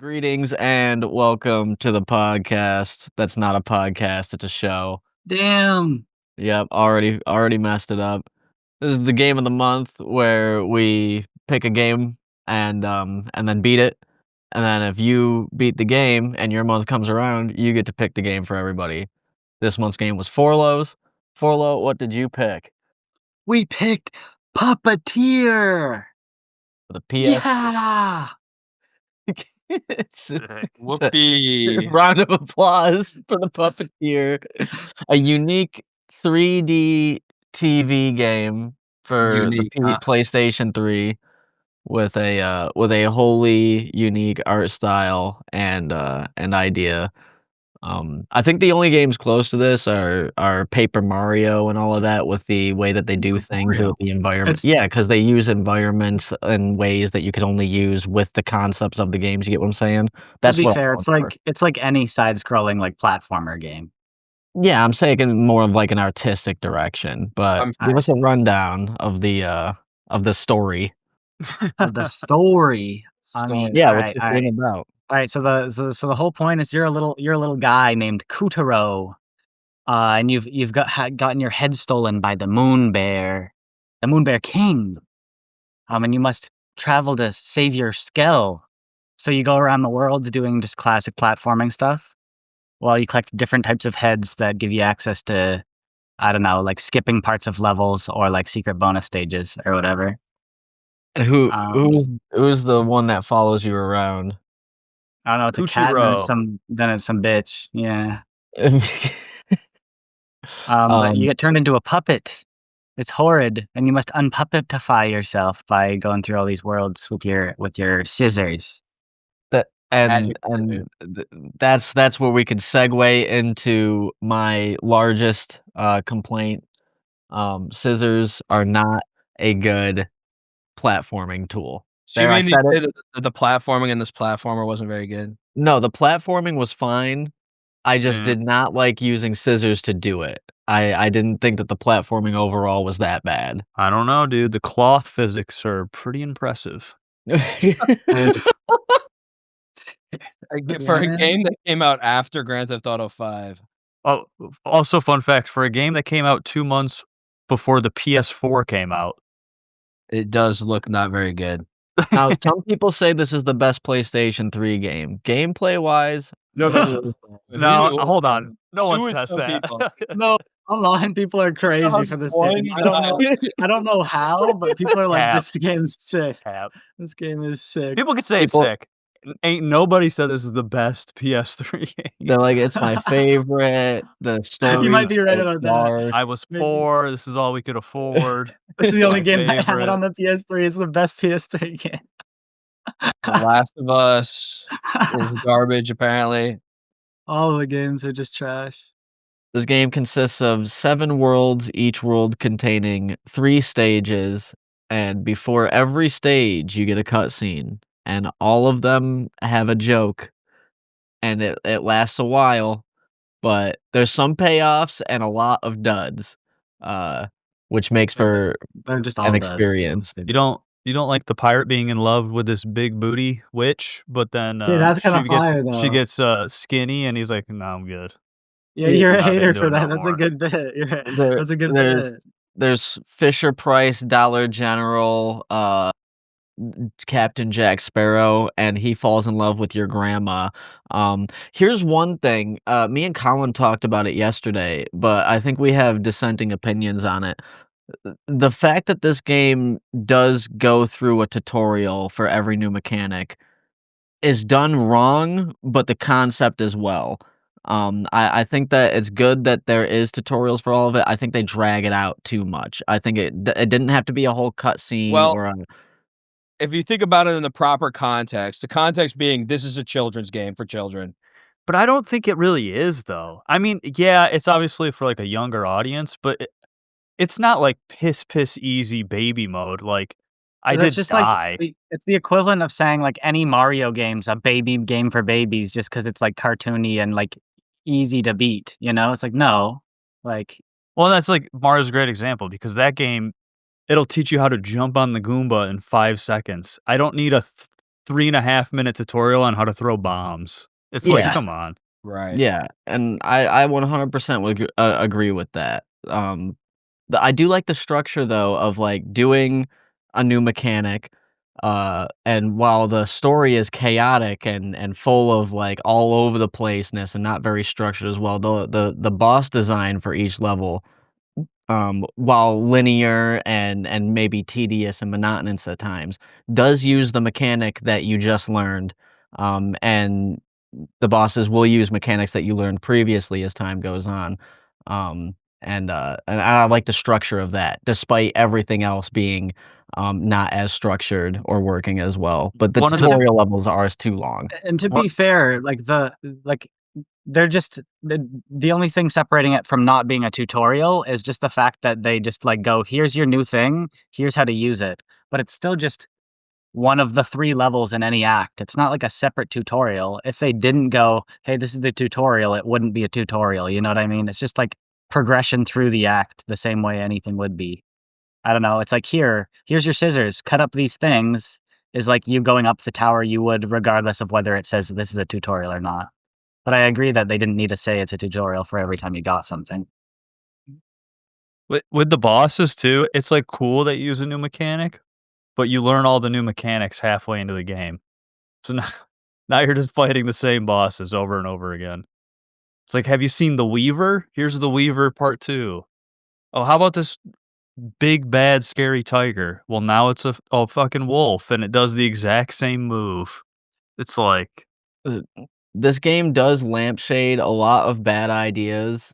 Greetings and welcome to the podcast. That's not a podcast, it's a show. Damn. Yep, already messed it up. This is the game of the month where we pick a game and then beat it. And then if you beat the game and your month comes around, you get to pick the game for everybody. This month's game was Forlo's. Forlo, what did you pick? We picked Puppeteer. The PS. Yeah. Whoopee. Round of applause for the Puppeteer. A unique 3D TV game for Unique, the PlayStation 3 with a wholly unique art style and idea. I think the only games close to this are Paper Mario and all of that with the way that they do things with the environment. It's- Yeah, because they use environments in ways that you could only use with the concepts of the games. You get what I'm saying? To be what I'm fair, going for. it's like any side-scrolling like platformer game. Yeah, I'm saying more of like an artistic direction, but give us a rundown of the story. Of the story. I mean, Yeah, all what's right, the all game right. about? All right, so the whole point is you're a little guy named Kutaro, and you've gotten your head stolen by the Moon Bear King, and you must travel to save your skull. So you go around the world doing just classic platforming stuff, while you collect different types of heads that give you access to, I don't know, like skipping parts of levels or like secret bonus stages or whatever. And who's the one that follows you around? I don't know, it's a cat, Kuchiro. then it's some bitch. Yeah. But you get turned into a puppet. It's horrid, and you must unpuppetify yourself by going through all these worlds with your scissors. That's where we could segue into my largest complaint. Scissors are not a good platforming tool. So you mean the platforming in this platformer wasn't very good? No, the platforming was fine. I just did not like using scissors to do it. I didn't think that the platforming overall was that bad. I don't know, dude. The cloth physics are pretty impressive. For a game that came out after Grand Theft Auto 5. Oh, also fun fact, for a game that came out 2 months before the PS4 came out. It does look not very good. Now, some people say this is the best PlayStation 3 game. Gameplay-wise, No, hold on. No one says that. No, online people are crazy for this game. I don't know how, but people are like, this game's sick. This game is sick. People could say it's sick. Ain't nobody said this is the best PS3 game. they're like, it's my favorite. The story. You might be right about that. I was poor. This is all we could afford. This is the only game I had on the PS3. It's the best PS3 game. The Last of Us is garbage, apparently. All the games are just trash. This game consists of 7 worlds, each world containing 3 stages, and before every stage, you get a cutscene, and all of them have a joke, and it lasts a while, but there's some payoffs and a lot of duds, which makes for They're just all an duds. experience. You don't like the pirate being in love with this big booty witch, but then Dude, that's kinda fire, she though. gets skinny, and he's like, "No, I'm good." Yeah, you're a Not been hater for doing that. no That's a more. good bit. There- That's a good there's bit. there's Fisher Price, Dollar General, Captain Jack Sparrow, and he falls in love with your grandma. Here's one thing. Me and Colin talked about it yesterday, but I think we have dissenting opinions on it. The fact that this game does go through a tutorial for every new mechanic is done wrong, but the concept as well. I think that it's good that there is tutorials for all of it. I think they drag it out too much. I think it didn't have to be a whole cutscene or a If you think about it in the proper context, the context being this is a children's game for children. But I don't think it really is, though. I mean, yeah, it's obviously for like a younger audience, but it's not like piss easy baby mode. Like I That's did just die. like it's the equivalent of saying like any Mario game's a baby game for babies just because it's like cartoony and like easy to beat. You know, it's like no, like Well, that's like Mario's a great example because that game, it'll teach you how to jump on the Goomba in 5 seconds. I don't need a 3.5-minute tutorial on how to throw bombs. It's like, Yeah. come on. Right. Yeah, and I 100% would agree with that. I do like the structure though of like doing a new mechanic, and while the story is chaotic and full of like all over the placeness and not very structured as well, the boss design for each level, while linear and maybe tedious and monotonous at times, does use the mechanic that you just learned, and the bosses will use mechanics that you learned previously as time goes on. Um, and I like the structure of that, despite everything else being, not as structured or working as well. But the One of the tutorial levels are too long. And to one be fair, like they're just the only thing separating it from not being a tutorial is just the fact that they just like go, here's your new thing, here's how to use it. But it's still just one of the 3 levels in any act. It's not like a separate tutorial. If they didn't go, hey, this is the tutorial, it wouldn't be a tutorial. You know what I mean? It's just like progression through the act the same way anything would be. I don't know. It's like, here's your scissors, cut up these things is like you going up the tower you would regardless of whether it says this is a tutorial or not. But I agree that they didn't need to say it's a tutorial for every time you got something. with the bosses too, it's, like, cool that you use a new mechanic, but you learn all the new mechanics halfway into the game. So now now you're just fighting the same bosses over and over again. It's like, "Have you seen The Weaver? Here's The Weaver part 2. Oh, how about this big, bad, scary tiger? Well, now it's a fucking wolf, and it does the exact same move." It's like Uh, this game does lampshade a lot of bad ideas.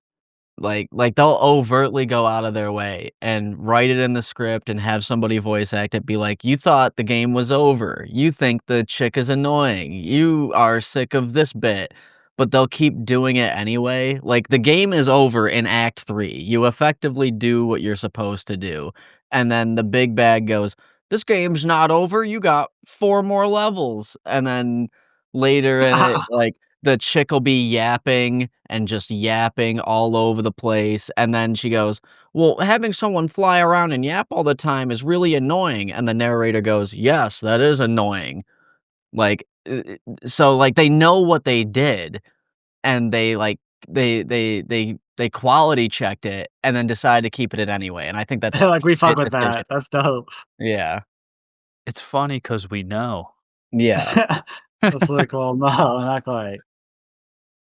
Like, they'll overtly go out of their way and write it in the script and have somebody voice act it, be like, "You thought the game was over. You think the chick is annoying. You are sick of this bit." But they'll keep doing it anyway. Like, the game is over in Act 3. You effectively do what you're supposed to do, and then the big bad goes, "This game's not over. You got 4 more levels." And then later in it, like, the chick will be yapping and just yapping all over the place, and then she goes, "Well, having someone fly around and yap all the time is really annoying," and the narrator goes, "Yes, that is annoying." Like, so, like, they know what they did, and they, like, they quality checked it and then decided to keep it in anyway, and I think that's a They're like, we fuck shit with decision. that. That's dope. Yeah. it's funny because we know. Yeah. That's like, well, no, not quite.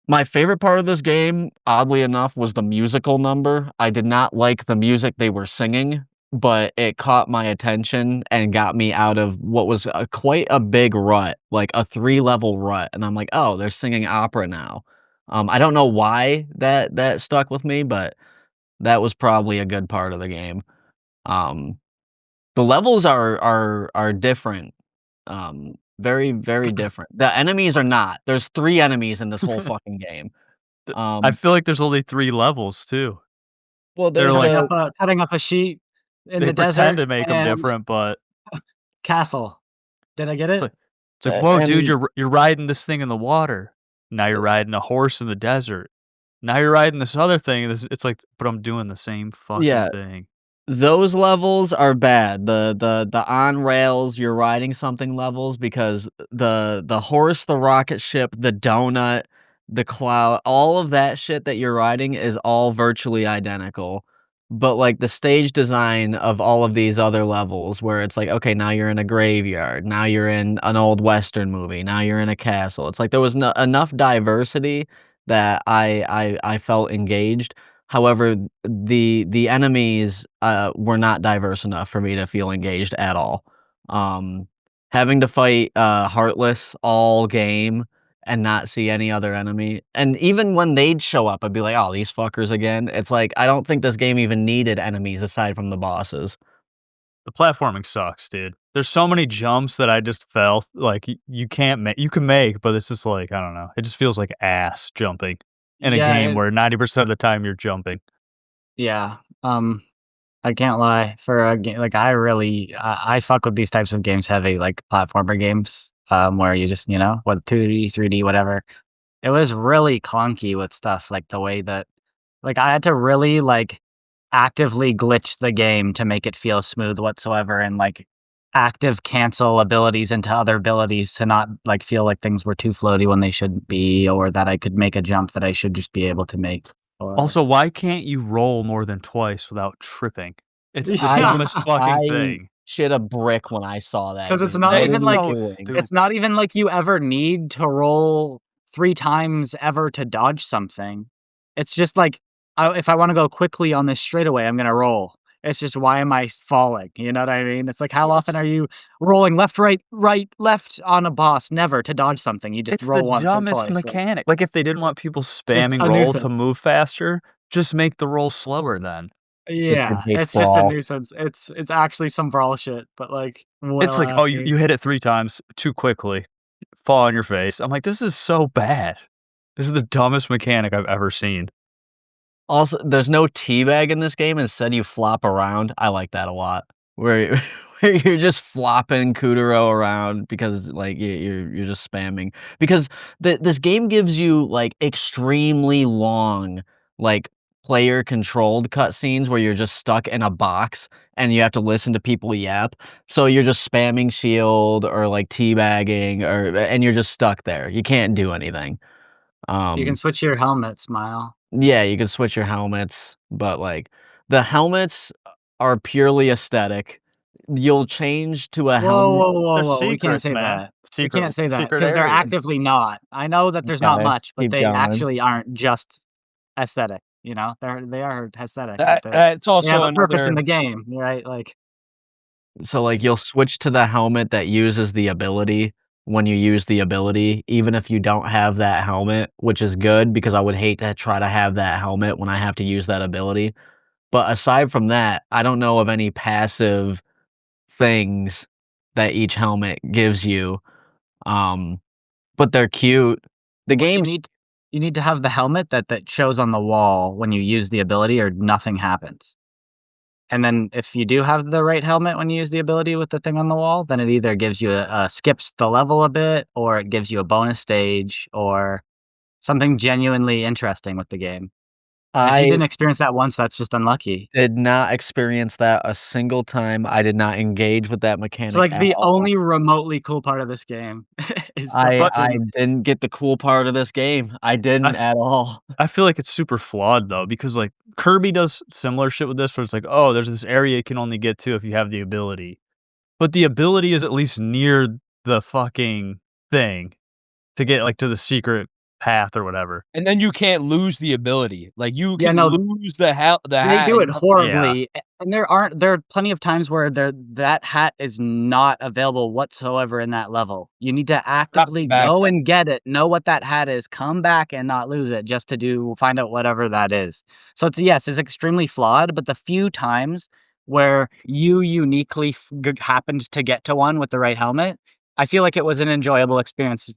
My favorite part of this game, oddly enough, was the musical number. I did not like the music they were singing, but it caught my attention and got me out of what was quite a big rut, like a 3-level rut, and I'm like, "Oh, they're singing opera now." I don't know why that stuck with me, but that was probably a good part of the game. Um, the levels are different, very, very different. The enemies are not. There's 3 enemies in this whole fucking game. I Um, feel like there's only 3 levels too. well, They're there's like Cutting up a sheep in they the pretend desert to make them and different, but castle. Did I get it's it? like it's like, "Whoa, dude, and you're riding this thing in the water. Now you're riding a horse in the desert. Now you're riding this other thing." It's like, but I'm doing the same fucking yeah, thing. those levels are bad. The on rails, you're riding something levels because the horse, the rocket ship, the donut, the cloud, all of that shit that you're riding is all virtually identical. But like the stage design of all of these other levels where it's like, okay, now you're in a graveyard, now you're in an old western movie, now you're in a castle. It's like there was enough diversity that I felt engaged. However, the enemies, were not diverse enough for me to feel engaged at all. Um, having to fight, Heartless all game and not see any other enemy, and even when they'd show up, I'd be like, "Oh, these fuckers again." It's like, I don't think this game even needed enemies aside from the bosses. The platforming sucks, dude. There's so many jumps that I just felt like you can't make. You can make, but it's just like, I don't know. It just feels like ass jumping in a Yeah, game where 90% of the time you're jumping. yeah. I can't lie. For a game, like I fuck with these types of games heavy, like platformer games, where you just, what 2D, 3D, whatever. It was really clunky with stuff like the way that, like, I had to really like actively glitch the game to make it feel smooth whatsoever, and like active cancel abilities into other abilities to not like feel like things were too floaty when they shouldn't be, or that I could make a jump that I should just be able to make. Or Also, why can't you roll more than twice without tripping? It's the I dumbest fucking I thing. shit a brick when I saw that. because it's 'Cause not what It's are even you like so doing? it's stupid. not even like you ever need to roll 3 times ever to dodge something. It's just like, if I wanna go quickly on this straightaway, I'm gonna roll. It's just, why am I falling? You know what I mean? It's like, how often Yes. are you rolling left, right, left on a boss? Never to dodge something. You just It's the roll once or dumbest twice. Like, mechanic. Like, if they didn't want people it's just spamming a roll to nuisance. move faster, just make the roll slower then. Just a Yeah, big it's just a brawl. nuisance. It's actually some brawl shit, but, like, It's well, like, "Oh, after you hit it 3 times too quickly. Fall on your face." I'm like, "This is so bad. This is the dumbest mechanic I've ever seen." Also, there's no teabag in this game, instead you flop around. I like that a lot. Where where you're just flopping Kuduro around because, like, you're just spamming. Because this game gives you, like, extremely long, like, player-controlled cutscenes where you're just stuck in a box and you have to listen to people yap. So you're just spamming shield or, like, teabagging and you're just stuck there. You can't do anything. you can Um switch your helmet, Smile. yeah, you can switch your helmets, but, like, the helmets are purely aesthetic. You'll change to a Whoa, helmet. whoa, whoa, They're whoa, we can't secrets, say man. that. We can't say that Secret because 'cause they're areas. actively not. I know that there's not Okay, much, but keep they going. actually aren't just aesthetic, you know? They are aesthetic, but That's they have also a purpose in another. the game, right? Like, So, like, you'll switch to the helmet that uses the ability when you use the ability, even if you don't have that helmet, which is good because I would hate to try to have that helmet when I have to use that ability. But aside from that, I don't know of any passive things that each helmet gives you, um, but they're cute. The well, game's you need to have the helmet that shows on the wall when you use the ability or nothing happens. And then if you do have the right helmet when you use the ability with the thing on the wall, then it either gives you skips the level a bit, or it gives you a bonus stage, or something genuinely interesting with the game. And if you I didn't experience that once, that's just unlucky. did not experience that a single time. I did not engage with that It's mechanic like at the all. only remotely cool part of this game is the I But I fucking. didn't get the cool part of this game. I I didn't f at all. I feel like it's super flawed though, because, like, Kirby does similar shit with this where it's like, "Oh, there's this area you can only get to if you have the ability." But the ability is at least near the fucking thing to get, like, to the secret path or whatever. And then you can't lose the ability. Like, you Yeah, can no, lose the they hat do and it you have to Yeah. horribly, and there are plenty of times where that hat is not available whatsoever in that level. You need to drop the actively back. go and get it, know what that hat is, come back and not lose it just to find out whatever that is. So it's, yes, it's extremely flawed, but the few times where you uniquely happened to get to one with the right helmet, I feel like it was an enjoyable experience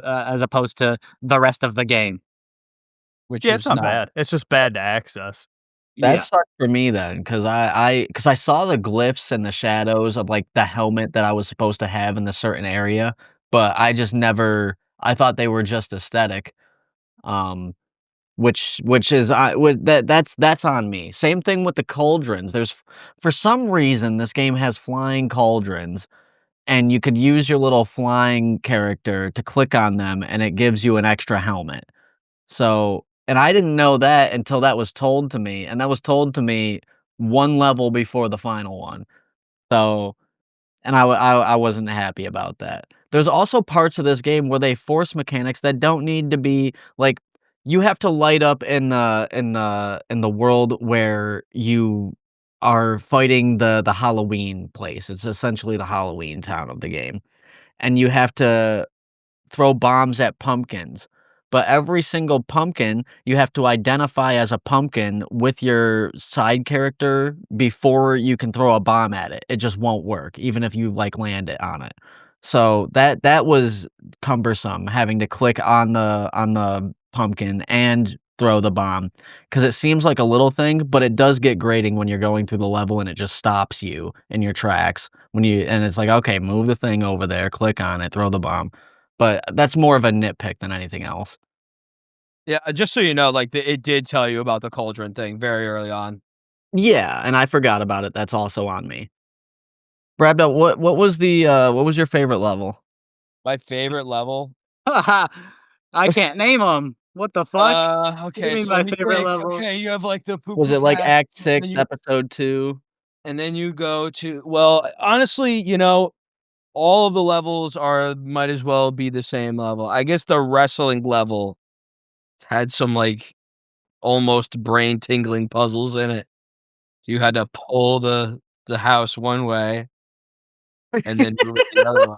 as opposed to the rest of the game. Which Yeah, it's is not not. bad. It's just bad to access. That Yeah. sucked for me then, because I saw the glyphs and the shadows of, like, the helmet that I was supposed to have in the certain area, but I just never I thought they were just aesthetic, which is that's on me. Same thing with the cauldrons. For some reason, this game has flying cauldrons, and you could use your little flying character to click on them, and it gives you an extra helmet. So and I didn't know that until that was told to me, and that was told to me 1 level before the final one. So and I wasn't happy about that. There's also parts of this game where they force mechanics that don't need to be like, you have to light up in the world where you are fighting the Halloween place. It's essentially the Halloween town of the game, and you have to throw bombs at pumpkins. But every single pumpkin, you have to identify as a pumpkin with your side character before you can throw a bomb at it. It just won't work, even if you, like, land it on it. So that was cumbersome, having to click on the pumpkin and throw the bomb, because it seems like a little thing, but it does get grating when you're going through the level and it just stops you in your tracks when you and it's like, "Okay, move the thing over there, click on it, throw the bomb." But that's more of a nitpick than anything else. Yeah, just so you know, like, it did tell you about the cauldron thing very early on. Yeah, and I forgot about it, that's also on me. Brad, what was what was your favorite level? My favorite level? I can't name them. What the fuck? What do you Okay, mean so my let me favorite think. level? Okay, you have, like, the poo Was poo it like patch, Act and 6, then you Episode 2? and then you go to well, honestly, you know, all of the levels are might as well be the same level. I guess the wrestling level had some, like, almost brain-tingling puzzles in it. You had to pull the house one way and then move it the other way.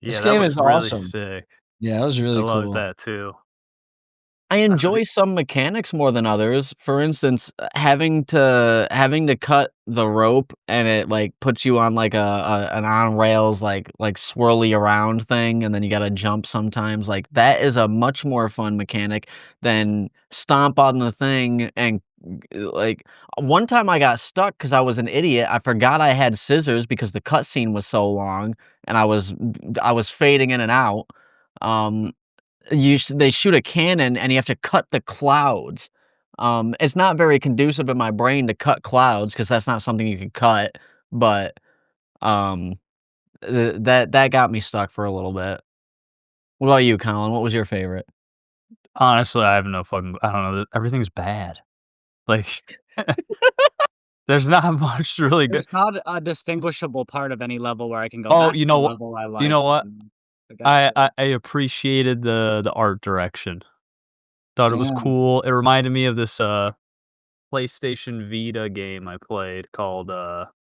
This Yeah, that game was is really awesome. sick. Yeah, that was I really loved cool. that too. I I don't know. enjoy some mechanics more than others. For instance, having to cut the rope and it, like, puts you on, like, an on rails, like, swirly around thing, and then you gotta jump sometimes, like, that is a much more fun mechanic than stomp on the thing and, like one time I got stuck because I was an idiot. I forgot I had scissors because the cutscene was so long, and I was fading in and out. Um they shoot a cannon and you have to cut the clouds. It's not very conducive in my brain to cut clouds because that's not something you can cut, but, um, that got me stuck for a little bit. What about you, Colin? What was your favorite? Honestly, I have no fucking I don't know, everything's bad. Like, there's not much really good. There's not a distinguishable part of any level where I can go, Oh, "That's the level I you like." know what? The guy's good. I appreciated the art direction. Thought it was Yeah. cool. It reminded me of this, PlayStation Vita game I played called,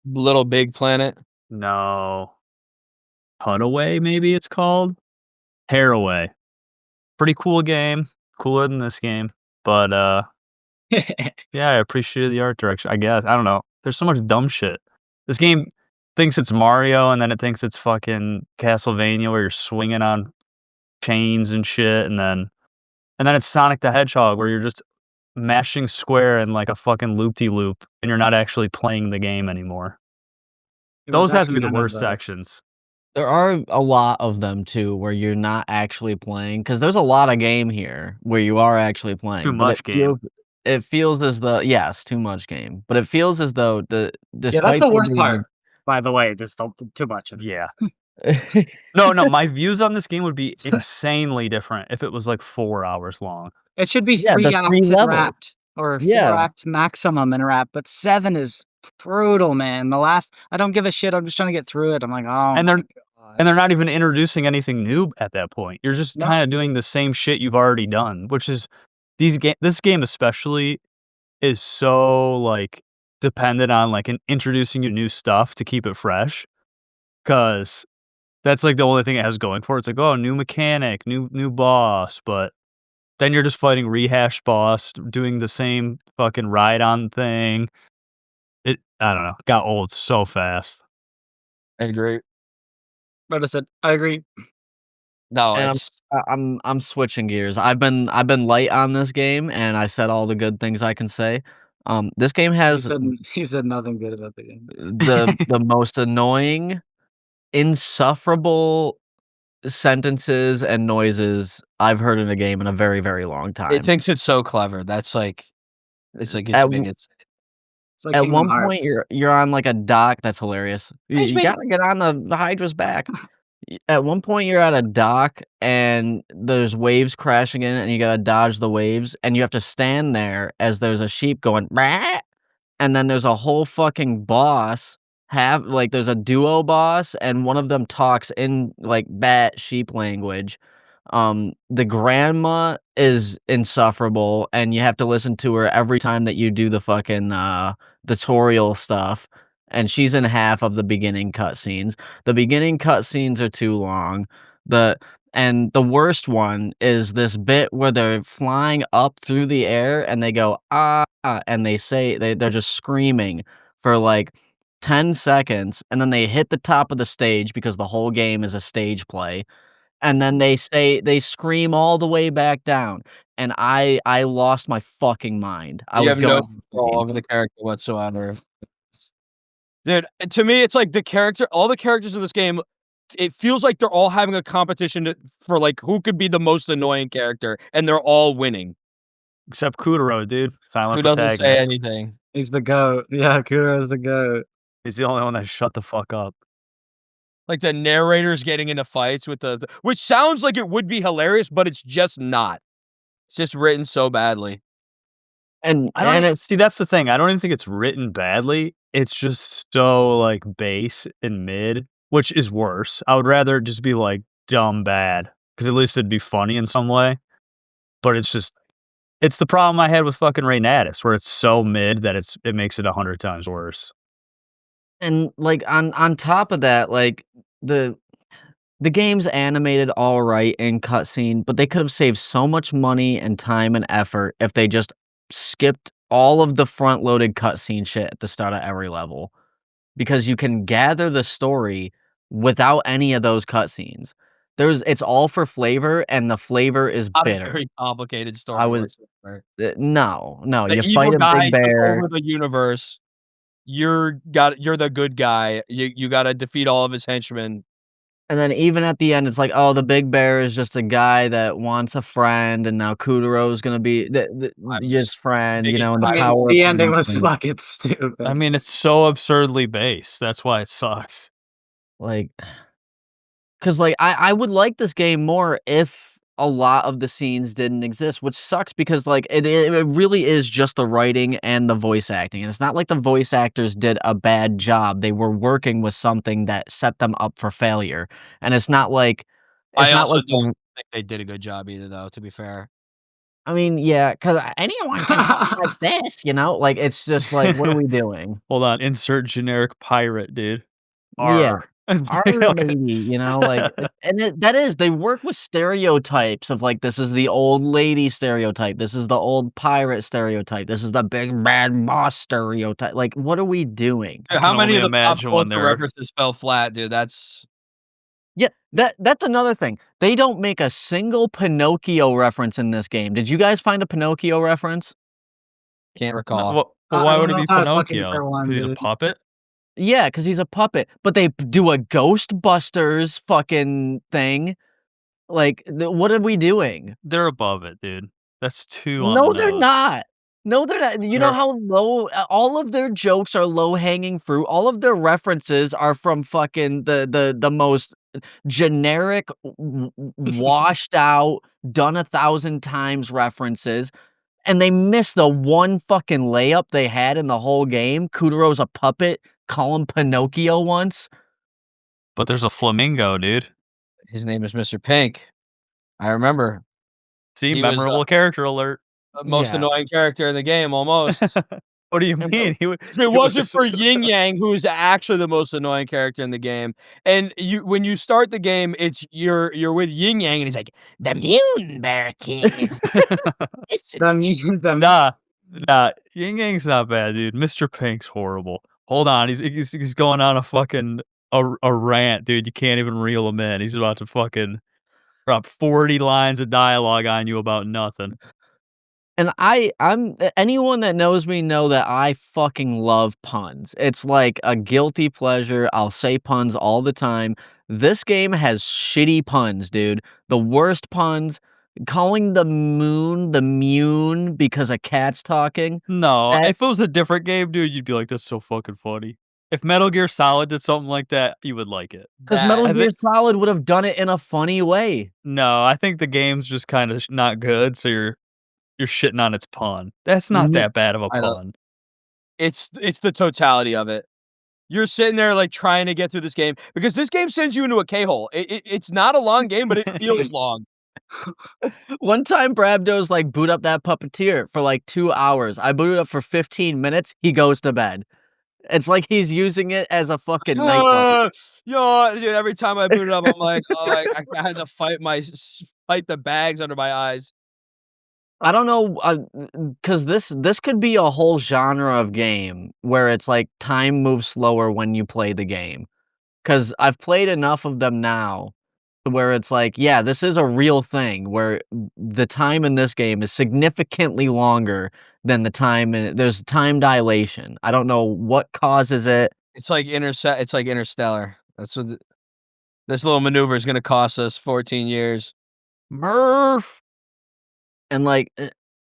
Little Big Planet. no, Putaway, maybe it's called? Hareaway. Pretty cool game, cooler than this game, but, yeah, I appreciated the art direction, I guess, I don't know. There's so much dumb shit. This game thinks it's Mario, and then it thinks it's fucking Castlevania where you're swinging on chains and shit, and then it's Sonic the Hedgehog where you're just mashing square in like a fucking loop-de-loop, and you're not actually playing the game anymore. It was Those have to be actually the kind of, worst sections. There are a lot of them too where you're not actually playing because there's a lot of game here where you are actually Too playing, but much game. it feels as though yes, too much game, but it feels as though Yeah, that's despite the there worst being part, by the way, just the too much of it. Yeah. No, no, my views on this game would be insanely different if it was, like, 4 hours long. It should be Yeah, 3 the 3 acts in levels. Wrapped or 4 Yeah. acts maximum in Wrapped, but 7 is brutal, man. The last I don't give a shit, I'm just trying to get through it. I'm like, "Oh And my they're god." and they're not even introducing anything new at that point. You're just No. kinda doing the same shit you've already done, which is this game especially is so, like, dependent on, like, introducing you new stuff to keep it fresh, 'cause that's, like, the only thing it has going for it. It's like, "Oh, new mechanic, new boss," but then you're just fighting rehashed boss, doing the same fucking ride-on thing. I don't know, got old so fast. I agree. But I said, "I agree." No, And it's I'm switching gears. I've been light on this game, and I said all the good things I can say. This game He has said he said nothing good about the game. the most annoying, insufferable sentences and noises I've heard in a game in a very, very long it time. thinks it's so clever. That's like it's like its At w biggest It's like at Kingdom one point, Hearts. you're on, like, a dock that's hilarious. Ice You Beam. gotta get on the Hydra's back. At one point, you're at a dock, and there's waves crashing in, and you gotta dodge the waves, and you have to stand there as there's a sheep going, "Braa," and then there's a whole fucking boss, there's a duo boss, and one of them talks in, like, bat sheep language. The grandma is insufferable, and you have to listen to her every time that you do the fucking, tutorial stuff, and she's in half of the beginning cutscenes. The beginning cutscenes are too long. The worst one is this bit where they're flying up through the air and they go, "Ah," and they're just screaming for, like, 10 seconds, and then they hit the top of the stage because the whole game is a stage play, and then they scream all the way back down, and I lost my fucking mind. I you was have no going control insane. over the character whatsoever. Dude, to me, it's like all the characters in this game, it feels like they're all having a competition for like who could be the most annoying character, and they're all winning. Except Kuduro, dude, silent Who doesn't say protagonist. anything? He's the GOAT. Yeah, Kuro's the GOAT. He's the only one that shut the fuck up. Like, the narrator's getting into fights with the which sounds like it would be hilarious, but it's just not. It's just written so badly. And I don't and it's see, that's the thing, I don't even think it's written badly, it's just so, like, base and mid, which is worse. I would rather it just be, like, dumb bad, because at least it'd be funny in some way, but it's the problem I had with fucking Ray Natus, where it's so mid that it makes it 100 times worse. and, like, on top of that, like, the the game's animated alright in cutscene, but they could have saved so much money and time and effort if they just skipped all of the front-loaded cutscene shit at the start of every level, because you can gather the story without any of those cutscenes. It's all for flavor, and the flavor is Not a bitter. very complicated I story was whatsoever. no, no, The you evil fight a guy big took bear, over the universe. You're the good guy. You gotta defeat all of his henchmen. and then even at the end, it's like, "Oh, the big bear is just a guy that wants a friend, and now Kuro's gonna be I his was friend," you digging know, and the I my mean, power of the ending was friendship. fucking stupid. I mean, it's so absurdly base, that's why it sucks. Like 'cause, like, I would like this game more if a lot of the scenes didn't exist, which sucks because, like, it really is just the writing and the voice acting, and it's not like the voice actors did a bad job, they were working with something that set them up for failure, and it's I not also like don't the think they did a good job either, though, to be fair. I mean, yeah, 'cause anyone can talk like this, you know? Like, it's just like, what are we doing? Hold on, insert generic pirate, dude. Yeah. R. "Arr, Okay. baby," you know, like, and they work with stereotypes of, like, this is the old lady stereotype, this is the old pirate stereotype, this is the big bad boss stereotype, like, what are we doing? I How can many only of the pop imagine when culture they're references fell flat, dude? That's Yeah, that's another thing, they don't make a single Pinocchio reference in this game. Did you guys find a Pinocchio reference? can't no, recall. well, I why don't would it know be if I was looking Pinocchio? for one, Because he's a dude. puppet? Yeah, 'cause he's a puppet, but they do a Ghostbusters fucking thing, like, what are we doing? They're above it, dude. That's too on the No, they're nose. not. No, they're not. You know They're how all of their jokes are low-hanging fruit? All of their references are from fucking the most generic, washed out, done 1,000 times references, and they miss the one fucking layup they had in the whole game. Kuro's a puppet. Call him Pinocchio once. But there's a flamingo, dude. his name is Mr. Pink. I remember. See, He was, memorable character alert. the most Yeah, annoying character in the game, almost. What do you and mean? If it He was wasn't for Yin Yang, who is actually the most annoying character in the game, and when you start the game, it's you're with Yin Yang, and he's like, "The Moon Bear King is listen." Nah, nah, Yin Yang's not bad, dude. Mr. Pink's horrible. Hold on, he's going on a fucking a rant, dude. You can't even reel him in. He's about to fucking drop 40 lines of dialogue on you about nothing. And I'm anyone that knows me know that I fucking love puns. It's like a guilty pleasure. I'll say puns all the time. This game has shitty puns, dude. The worst puns. Calling the moon the Mune because a cat's talking. No, That if it was a different game, dude, you'd be like, "That's so fucking funny." If Metal Gear Solid did something like that, you would like it. because Metal That I Gear think Solid would have done it in a funny way. no, I think the game's just kinda not good, so you're shitting on its pun. That's not No, that bad of a I don't. pun. It's the totality of it. You're sitting there like trying to get through this game because this game sends you into a K-hole. It's not a long game, but it feels long. one time Brabdo's like, "Boot up that Puppeteer" for like 2 hours. I booted up for 15 minutes, he goes to bed. It's like he's using it as a fucking nightlight. Yo, dude, every time I boot it up, I'm like, "Oh, I had to fight the bags under my eyes." I don't know, because this could be a whole genre of game where it's like time moves slower when you play the game. Because I've played enough of them now where it's like, yeah, this is a real thing where the time in this game is significantly longer than the time there's time dilation. I don't know what causes it, It's like Interstellar. That's what this little maneuver is gonna cost us 14 years. Murph! and like,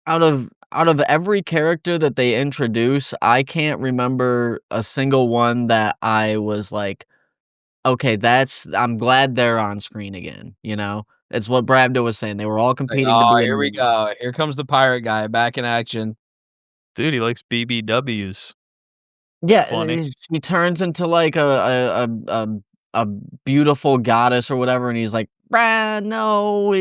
out of every character that they introduce, I can't remember a single one that I was like, "Okay, I'm glad they're on screen again," you know? It's what Bravdo was saying, they were all Like, competing to "Oh, be in here the we movie. go. Here comes the pirate guy back in action." Dude, he likes BBWs. Yeah, Funny. she turns into, like, a beautiful goddess or whatever, and he's like, "Brah, no,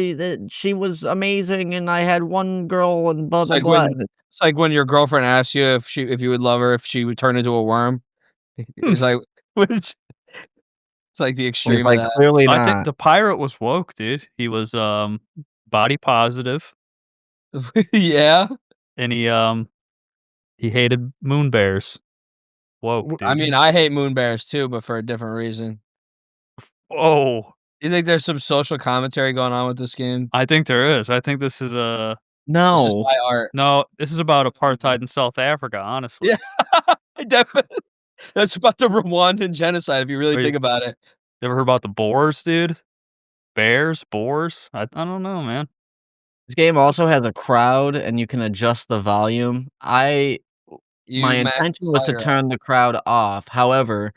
she was amazing, and I had one girl and blah, It's blah, like blah." when it's like when your girlfriend asks you if you would love her if she would turn into a worm. It's like which it's like the He's extreme of like, that. "Clearly I think not." the pirate was woke, dude. He was, body positive, Yeah. and he hated moon bears. Woke, I dude. mean, I hate moon bears too, but for a different reason. Oh, You think there's some social commentary going on with this game? I think there is. I think this is a This is No. my art. no, this is about apartheid in South Africa, honestly. Yeah. Definitely. That's about the Rwandan genocide if you really Are you think about it. ever heard about the boars, dude? Bears? Boars? I don't know, man. This game also has a crowd, and you can adjust the volume. My You maxed intention the was to slider out. turn the crowd off, however,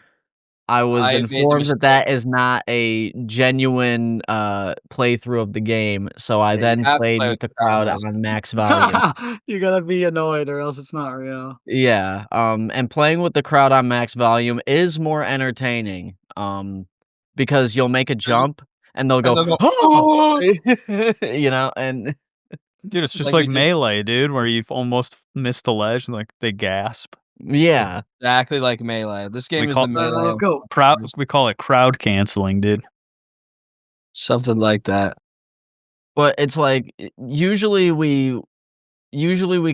I was I made the informed that mistake. that is not a genuine, playthrough of the game, so I Yeah, you then have to played play with with the the crowd crowd noise. on max volume. You gotta be annoyed or else it's not real. Yeah, and playing with the crowd on max volume is more entertaining, because you'll make a There's jump, and they'll and go, they'll go, "Oh!" "Oh!" You know, and Dude, it's just Like like they just Melee, dude, where you've almost missed the ledge and, like, they gasp. yeah. exactly like Melee. This We game is call the Melee of Go. shooters. we call it crowd canceling, dude. Something like that. But it's like, usually we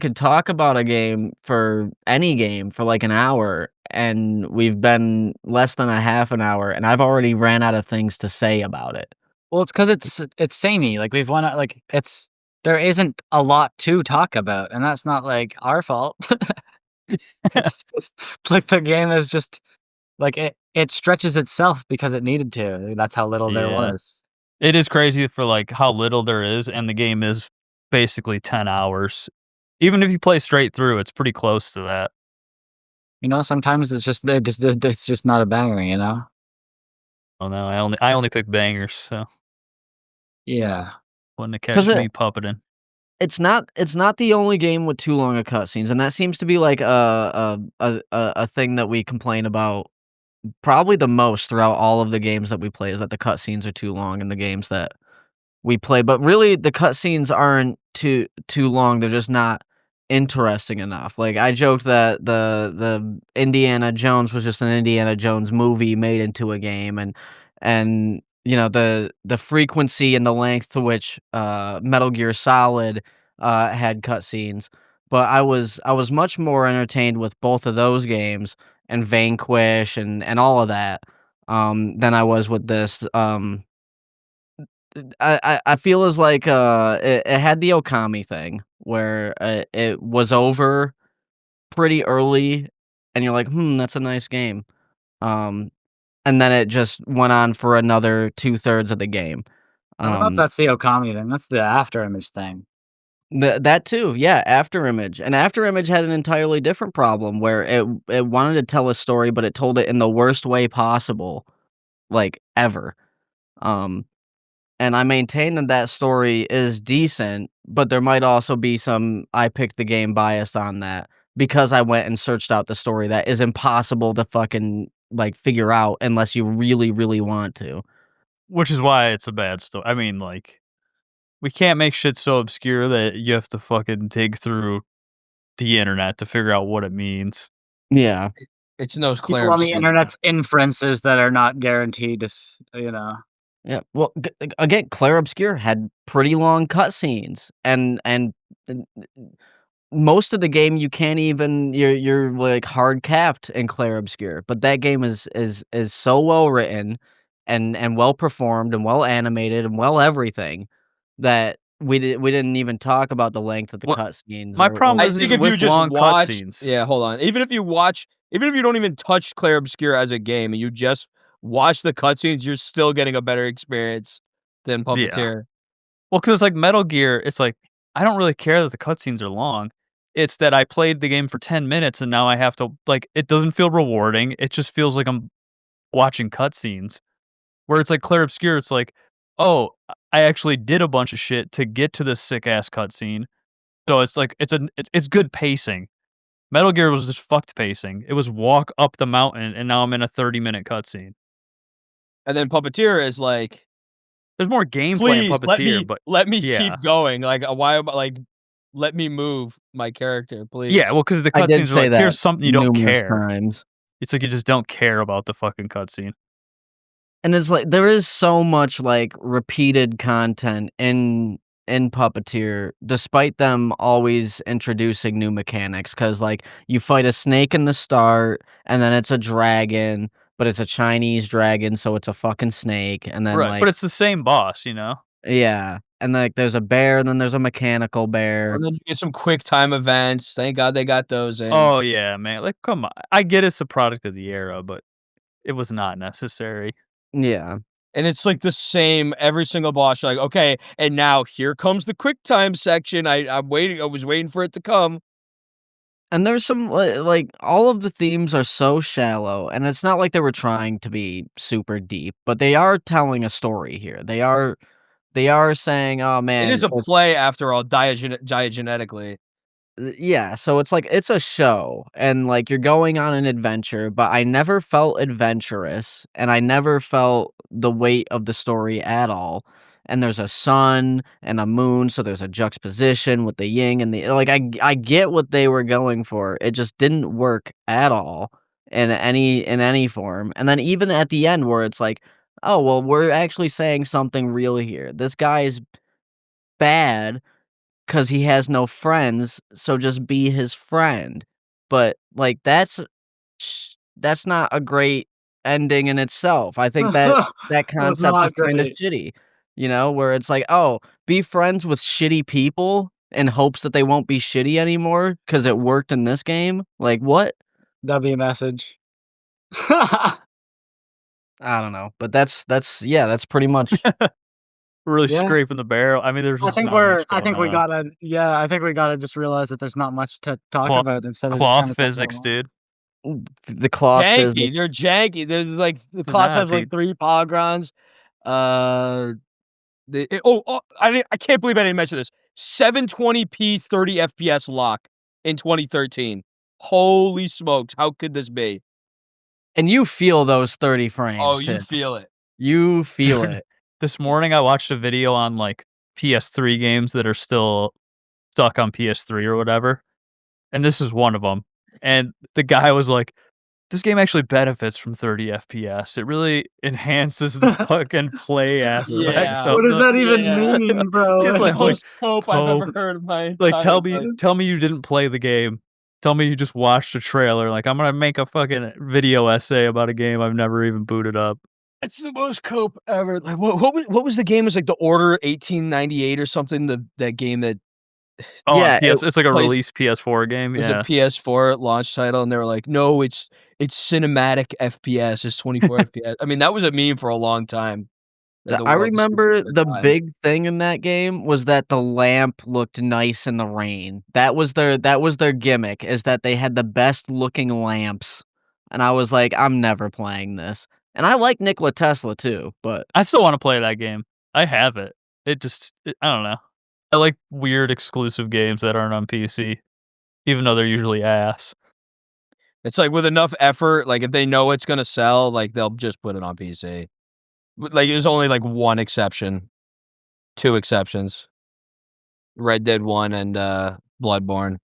could talk about a game for any game for, like, an hour, and we've been less than a half an hour, and I've already ran out of things to say about it. Well, it's 'cause it's samey, like, we've won like, it's there isn't a lot to talk about, and that's not, like, our fault. It's just like, the game is just like, it stretches itself because it needed to, that's how little there Yeah. was. It is crazy for, like, how little there is, and the game is basically 10 hours. Even if you play straight through, it's pretty close to that. You know, sometimes it's just not a banger, you know? Oh, no, I only pick bangers, so Yeah. wouldn't have 'Cause catch me puppeting. it's not the only game with too long of cutscenes, and that seems to be, like, a thing that we complain about probably the most throughout all of the games that we play, is that the cutscenes are too long in the games that we play, but really the cutscenes aren't too long, they're just not interesting enough. Like, I joked that the Indiana Jones was just an Indiana Jones movie made into a game, and, you know, the frequency and the length to which, Metal Gear Solid, had cutscenes, but I was much more entertained with both of those games and Vanquish and all of that, than I was with this, I feel as like, it had the Okami thing where, it was over pretty early, and you're like, "Hmm, that's a nice game." Um, and then it just went on for another 2/3 of the game. I don't know if Um, that's the Okami thing, that's the after image thing. that too, yeah, Afterimage, and Afterimage had an entirely different problem where it wanted to tell a story, but it told it in the worst way possible, like, ever. Um And I maintain that that story is decent, but there might also be some "I picked the game" bias on that, because I went and searched out the story that is impossible to fucking, like, figure out unless you really, really want to. Which is why it's a bad story. I mean, like, we can't make shit so obscure that you have to fucking dig through the internet to figure out what it means. Yeah. It's no Claire People on the obscure. internet's inferences that are not guaranteed to you know. Yeah, well, again, Clair Obscur had pretty long cutscenes, and most of the game you can't even you're, like, hard capped in Clair Obscur, but that game is so well written and well performed and well animated and well everything that we didn't even talk about the length of the What cutscenes my or problem I isn't think even if you with just long watch cutscenes. yeah, hold on. Even if you don't even touch Clair Obscur as a game and you just watch the cutscenes, you're still getting a better experience than Yeah. Puppeteer. Well, because it's like Metal Gear, it's like I don't really care that the cutscenes are long. It's that I played the game for 10 minutes and now I have to like, it doesn't feel rewarding. It just feels like I'm watching cutscenes. Where it's like Clair Obscur, it's like, "Oh, I actually did a bunch of shit to get to this sick ass cutscene." So it's like it's good pacing. Metal Gear was just fucked pacing. It was walk up the mountain and now I'm in a 30-minute cutscene. And then Puppeteer is like, There's more gameplay in "Please Puppeteer, but let me yeah. keep going, like, why am I like, let me move my character, please." Yeah, well, because the I did cutscenes are say like, that "Here's something you don't numerous care." times. It's like you just don't care about the fucking cutscene. And it's like there is so much like repeated content in Puppeteer, despite them always introducing new mechanics. Cause like you fight a snake in the start, and then it's a dragon, but it's a Chinese dragon, so it's a fucking snake. And then Right, but like it's the same boss, you know? yeah, and like there's a bear, and then there's a mechanical bear. And then you get some quick time events, thank God they got those in. Oh, yeah, man, like, come on. I get it's a product of the era, but it was not necessary. Yeah. And it's like the same every single boss, you're like, "Okay, and now here comes the quick time section, I was waiting for it to come." And there's some like all of the themes are so shallow, and it's not like they were trying to be super deep, but they are telling a story here. They are saying, "Oh It man, is a play after all, diagenetically. yeah." So it's like it's a show, and like you're going on an adventure, but I never felt adventurous, and I never felt the weight of the story at all. And there's a sun and a moon, so there's a juxtaposition with the yin and the like. I get what they were going for. It just didn't work at all in any form. And then even at the end, where it's like, oh well, we're actually saying something real here. This guy is bad 'cause he has no friends, so just be his friend. But, like, that's not a great ending in itself. I think that Was concept is not kinda great. shitty, where it's like, "Oh, be friends with shitty people in hopes that they won't be shitty anymore because it worked in this game?" Like, what? That'd be a message. I don't know, but that's yeah, that's pretty much Really Yeah. scraping the barrel. I mean, there's just not much I going think we on. gotta yeah, I think we gotta just realize that there's not much to talk Cloth about instead of just trying cloth to talk about physics, more. dude. the cloth Janky, physics. they're janky, there's, like the class Nah, has, like, dude. 3 polygons, uh, I can't believe I didn't mention this, 720p 30 FPS lock in 2013. Holy smokes, how could this be? And you feel those 30 Oh, frames you too. feel it. You feel Dude, it. this morning I watched a video on, like, PS3 games that are still stuck on PS3 or whatever, and this is one of them. And the guy was like, "This game actually benefits from 30 FPS. It really enhances the fucking play aspect Yeah, What of does the." that even yeah. mean, bro? It's He's the like, most cope I've "Cope." ever heard in my Like, entire life. tell me you didn't play the game. Tell me you just watched a trailer. Like, I'm gonna make a fucking video essay about a game I've never even booted up. It's the most cope ever. Like, what was the game? It was like the Order 1898 or something, that game that Oh, on Yeah, PS it's like a plays release PS4 game, it was a yeah. PS4 launch title, and they were like, "No, it's cinematic FPS, it's 24 FPS." I mean, that was a meme for a long time, that the I world is super, remember super the time. big thing in that game was that the lamp looked nice in the rain. That was their gimmick, is that they had the best looking lamps, and I was like, "I'm never playing this." And I like Nikola Tesla too, but I still wanna play that game. I have it. I don't know. I like weird exclusive games that aren't on PC, even though they're usually ass. It's like with enough effort, like, if they know it's gonna sell, like, they'll just put it on PC. Like, there's only, like, 1 exception, 2 exceptions, Red Dead 1 and, Bloodborne.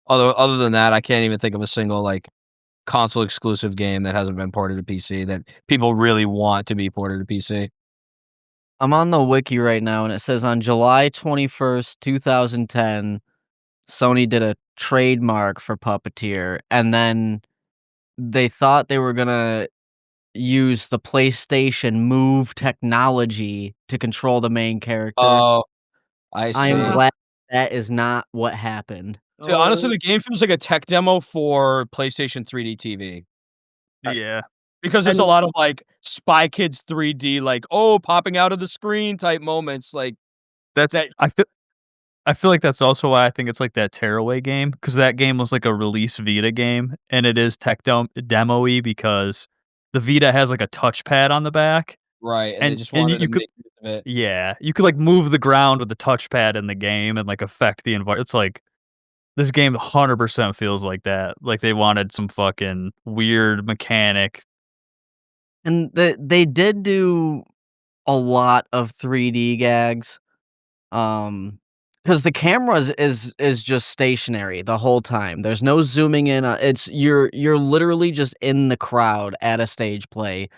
Other than that, I can't even think of a single, like, console exclusive game that hasn't been ported to PC that people really want to be ported to PC. I'm on the wiki right now, and it says on July 21st, 2010, Sony did a trademark for Puppeteer, and then they thought they were gonna use the PlayStation Move technology to control the main character. Oh, I I am see. glad that is not what happened. So, honestly, Oh, the game feels like a tech demo for PlayStation 3D TV. Uh, Yeah. because there's a And lot of, like, Spy Kids 3D, like, "Oh, popping out of the screen" type moments, like, That's that I I feel like that's also why I think it's like that Tearaway game, because that game was like a release Vita game, and it is tech demo-y because the Vita has like a touchpad on the back, Right, and they and just and wanted to you could make use of it. yeah, you could like move the ground with the touchpad in the game and like affect the environment. It's like this game 100% feels like that. Like they wanted some fucking weird mechanic. And they did do a lot of 3D gags, because the camera is just stationary the whole time. There's no zooming in, it's you're literally just in the crowd at a stage play,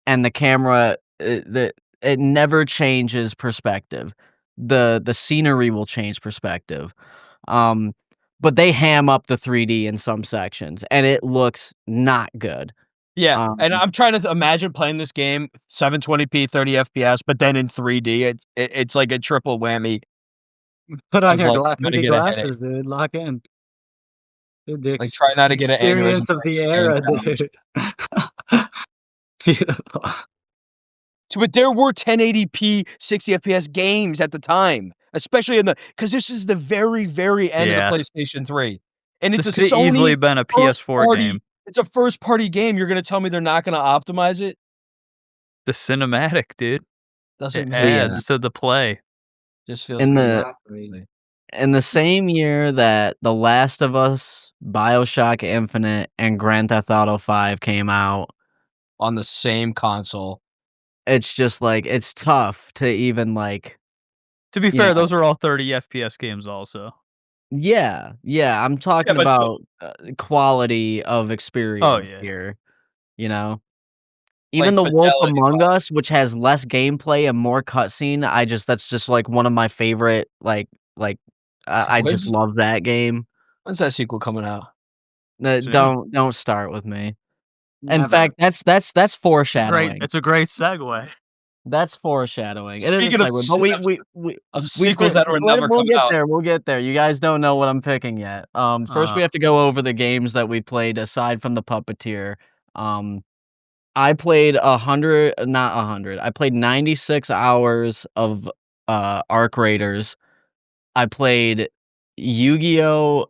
and the camera, it never changes perspective. The scenery will change perspective, um, but they ham up the 3D in some sections, and it looks not good. Yeah, Um and I'm trying to imagine playing this game 720p, 30 FPS, but then in 3D. It's like a triple whammy Put on of, your like, trying to 3D get a headache. glasses, dude. Lock in. Dude, the Like, try not to get an aneurysm experience of playing the this game era, challenge. dude. Beautiful. But there were 1080p, 60 FPS games at the time, especially because this is the very, very end of the Yeah. PlayStation 3, and it's This a could have easily Sony been a first PS4 party game. it's a first party game. You're gonna tell me they're not gonna optimize it? The cinematic, dude. Doesn't It make But yeah, adds to the play. just feels in the Exactly. in the same year that The Last of Us, BioShock Infinite, and Grand Theft Auto 5 came out, on the same console. it's just, like, it's tough to even, like, To be you fair, know. those are all 30 FPS games also. Yeah, yeah, I'm Yeah, talking but about, quality of Oh, experience yeah. here, you know? like Even The Wolf fidelity Among wise. Us, which has less gameplay and more cutscene, that's just, like, one of my favorite, I just When's love that game. when's that sequel coming out? Soon. Don't start with me. In Never. fact, that's foreshadowing. It's a great segue. That's foreshadowing. It is a Speaking of segue, but of we sequels that were never we'll come get out. there, we'll get there. You guys don't know what I'm picking yet. First we have to go over the games that we played aside from the Puppeteer. I played 100 not 100, I played 96 hours of, Arc Raiders. I played Yu-Gi-Oh!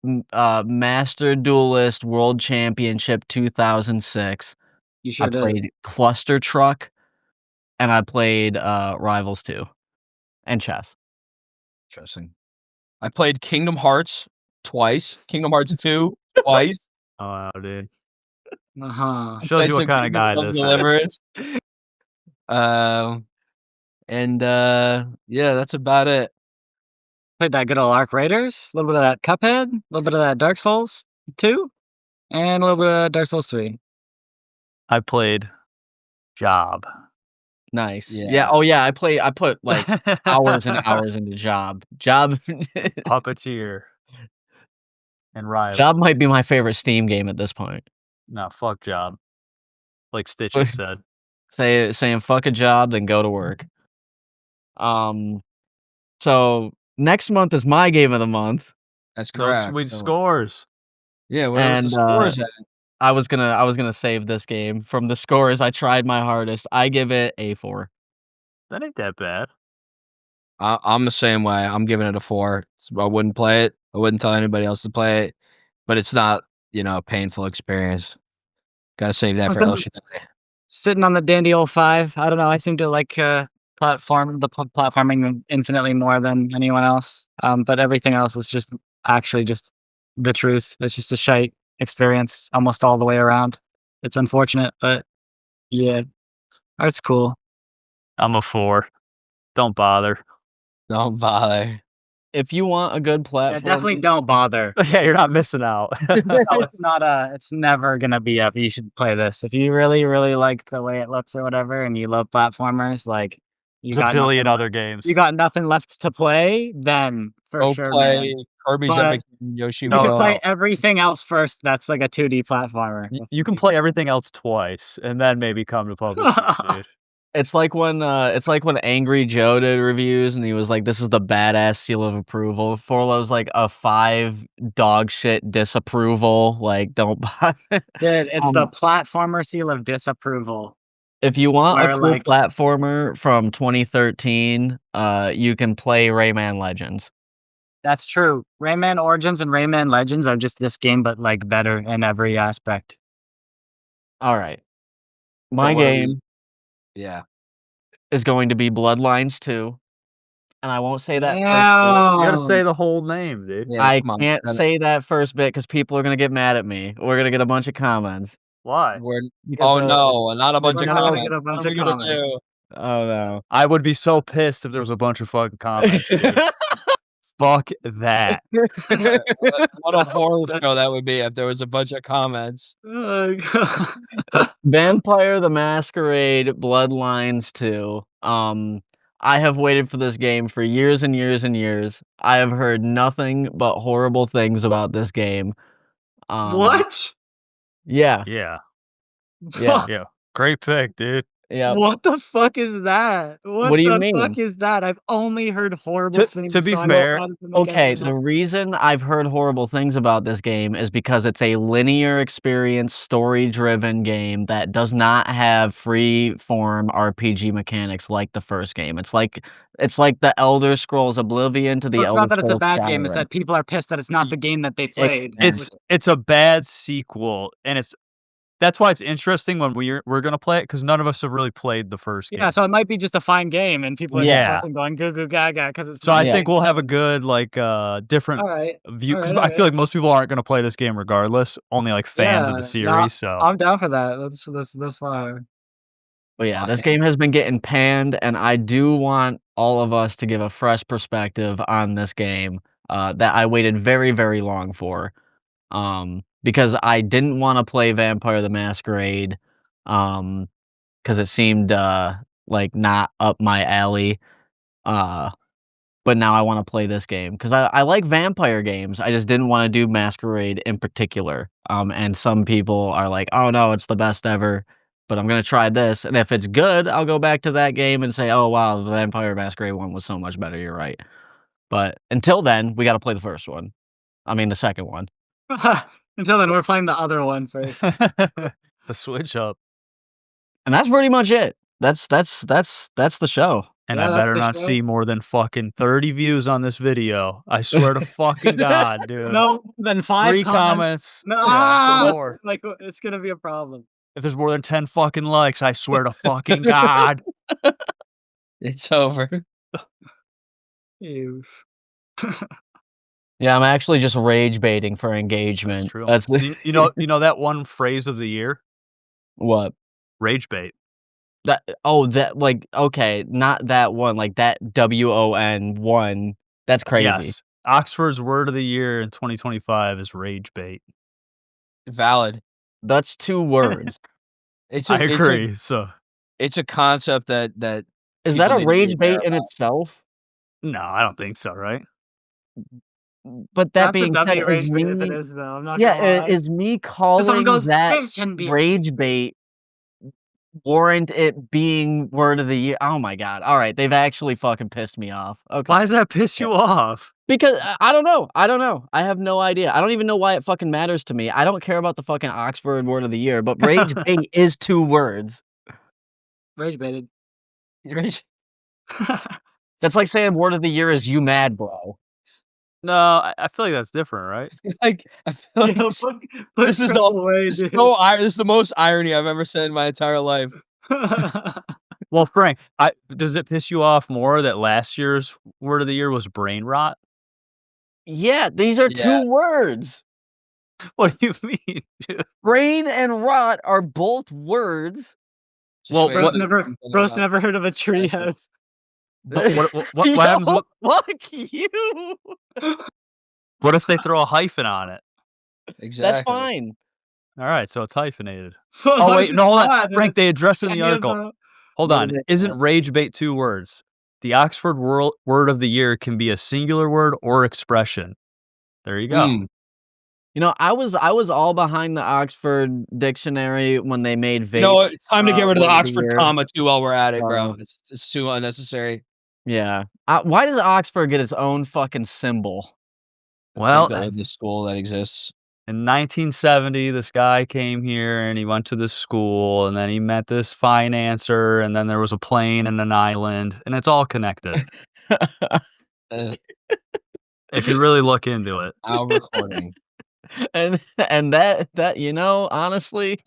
Master Duelist World Championship 2006. You I sure did. played Cluster Truck, and I played, Rivals 2, and chess. Interesting. I played Kingdom Hearts twice, Kingdom Hearts 2 twice. Oh, wow, dude. Uh-huh. Shows Played you some what kinda Kingdom guy Come this is. Deliverance. Yeah, that's about it. Played that good old Arc Raiders, a little bit of that Cuphead, a little bit of that Dark Souls 2, and a little bit of Dark Souls 3. I played Job. Nice. Yeah, Yeah. oh yeah, I put, like, hours and hours into Job. Job Puppeteer. And Rivals. Job might be my favorite Steam game at this point. No, fuck Job. Like Stitches said. Saying "fuck a job, then go to work." Um, so next month is my game of the month, That's No correct. sweet So, scores. yeah, where was the and, scores at? I was gonna save this game from the scores. I tried my hardest. I give it a 4. That ain't that bad. I'm the same way. I'm giving it a 4. I wouldn't play it. I wouldn't tell anybody else to play it, but it's not, a painful experience. Gotta save that for El Something- Shaddai. Sitting on the dandy old 5. I don't know. I seem to like platforming infinitely more than anyone else. But everything else is just actually just the truth. It's just a shite experience almost all the way around. It's unfortunate, but yeah, it's cool. I'm a 4. Don't bother. Don't bother. If you want a good Yeah, platform, definitely don't bother. Yeah, you're not missing out. No, it's not it's never gonna be up. You should play this. If you really, really like the way it looks or whatever, and you love platformers, like you There's a got billion nothing, other games. you got nothing left to play, then for Go sure, play man. Kirby's But Epic Yoshi You should World. play everything else first. That's like a 2D platformer. You can play everything else twice, and then maybe come to Puppeteer, dude. it's like when Angry Joe did reviews and he was like, "This is the badass seal of approval." Forlo's like a 5 dog shit disapproval. Like, don't bother. Dude, it's the Um, platformer seal of disapproval. If you want a Where, cool like- platformer from 2013, you can play Rayman Legends. That's true. Rayman Origins and Rayman Legends are just this game, but like better in every aspect. All right. So My what are we- game Yeah. is going to be Bloodlines 2, and I won't say that first bit. You gotta say the whole name, dude. Yeah, I come on. can't say that first bit because people are gonna get mad at me. We're gonna get a bunch of comments. Why? Because No, not a bunch We're of not gonna comments. get a bunch What are we of gonna comments. do? Oh, no. I would be so pissed if there was a bunch of fucking comments, dude. Fuck that. What a horror show that would be if there was a bunch of comments. Oh, God. Vampire the Masquerade Bloodlines 2. I have waited for this game for years and years and years. I have heard nothing but horrible things about this game. What? Yeah. Yeah. Yeah. Yeah. Great pick, dude. Yeah. What the fuck is that? What do you the mean? fuck is that? I've only heard horrible things. To be so I'm fair, excited to make Okay, everything the else. reason I've heard horrible things about this game is because it's a linear experience, story-driven game that does not have free-form RPG mechanics like the first game. It's like the Elder Scrolls Oblivion to So the it's Elder not that it's a Scrolls bad game, it's Skyrim. that people are pissed that it's not the game that they played. it's a bad sequel, and that's why it's interesting when we're gonna play it because none of us have really played the first game. Yeah, so it might be just a fine game, and people are just Yeah. fucking going goo goo gaga because it's. So I Yeah. think we'll have a good different Alright. view because Alright, I feel like most people aren't gonna play this game regardless. Only like fans of the Yeah, series. So I'm down for that. That's fine. But yeah, this Okay. game has been getting panned, and I do want all of us to give a fresh perspective on this game that I waited very, very long for. Because I didn't want to play Vampire the Masquerade, because it seemed like not up my alley. But now I want to play this game because I like vampire games. I just didn't want to do Masquerade in particular. And some people are like, "Oh no, it's the best ever." But I'm gonna try this, and if it's good, I'll go back to that game and say, "Oh wow, the Vampire Masquerade one was so much better." You're right. But until then, we got to play the first one. I mean, the second one. Until then, we're playing the other one first. the switch up. And that's pretty much it. That's the show. And Yeah, I that's better the not show. see more than fucking 30 views on this video. I swear to fucking God, dude. No, then 5 3 comments. comments. No, Yeah, more. like it's gonna be a problem. If there's more than 10 fucking likes, I swear to fucking God. It's over. Ew. Yeah, I'm actually just rage baiting for engagement. That's true. That's You know that one phrase of the year? what? Rage bait. Okay, not that one, like that WON one. That's crazy. Yes. Oxford's word of the year in 2025 is rage bait. Valid. That's 2 words. It's I agree. So It's a concept that Is people that a need to be rage aware bait in about. itself? no, I don't think so, right? But that That's a being said, W is rage bait if it me is though. I'm not yeah, gonna lie. is me If someone calling goes, that "This shouldn't be a-" rage bait warrant it being word of the year? Oh my god. Alright, they've actually fucking pissed me off. Okay. Why does that piss you off? Because I don't know. I don't know. I have no idea. I don't even know why it fucking matters to me. I don't care about the fucking Oxford word of the year, but rage bait is 2 words. Rage baited. Rage- That's like saying word of the year is you mad, bro. No, I feel like that's different, right? Like I feel like Yo, this, put this is Trump the away, this dude. is the most irony I've ever said in my entire life. Well, Frank, does it piss you off more that last year's word of the year was brain rot? Yeah, these are Yeah. 2 words. What do you mean, dude? Brain and rot are both words. Just Well, wait Bro's till never, something bro's about- never heard of a tree house. What Yo, happens? fuck you. What if they throw a hyphen on it? Exactly. That's fine. All right, so it's hyphenated. Oh wait, no, hold on, Frank. They address in the article. Hold What on, did they isn't say? rage bait 2 words? The Oxford word of the year can be a singular word or expression. There you go. Mm. You know, I was all behind the Oxford dictionary when they made vape. You know what? It's time to get rid of the word Oxford year. comma too while we're at it, bro. Uh, It's too unnecessary. Yeah. Why does Oxford get its own fucking symbol? It's Well, like the oldest school that exists. in 1970, this guy came here and he went to this school, and then he met this financer, and then there was a plane and an island, and it's all connected. Uh, if you really look into it. Our recording. And that, honestly,